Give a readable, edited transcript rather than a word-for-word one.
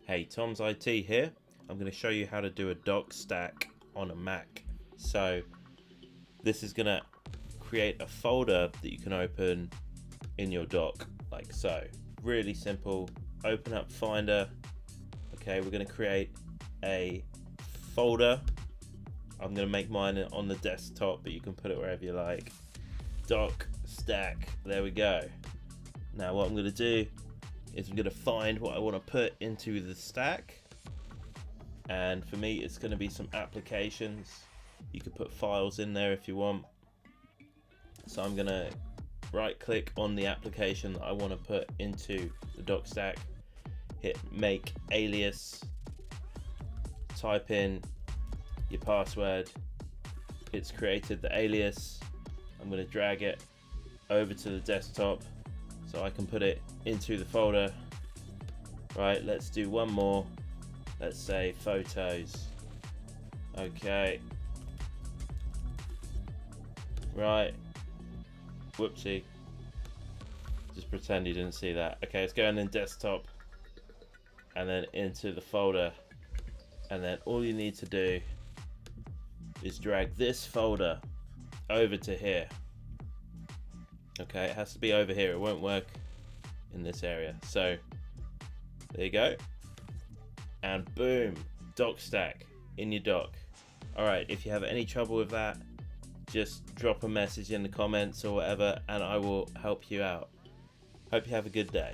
Hey, Tom's IT here. I'm going to show you how to do a dock stack on a Mac. So this is going to create a folder that you can open in your dock like so. Really simple. Open up Finder. Okay, we're going to create a folder. I'm going to make mine on the desktop, but you can put it wherever you like. Dock stack. There we go. Now what I'm going to do is I'm going to find what I want to put into the stack, and for me it's going to be some applications. You could put files in there if you want. So I'm going to right click on the application that I want to put into the dock stack, hit make alias, type in your password. It's created the alias. I'm going to drag it over to the desktop so I can put it into the folder. Right, let's do one more. Let's say photos. Okay. Right. Whoopsie. Just pretend you didn't see that. Okay, let's go in desktop and then into the folder. And then all you need to do is drag this folder over to here. Okay, it has to be over here. It won't work in this area. So there you go. And boom, dock stack in your dock. Alright, if you have any trouble with that, just drop a message in the comments or whatever and I will help you out. Hope you have a good day.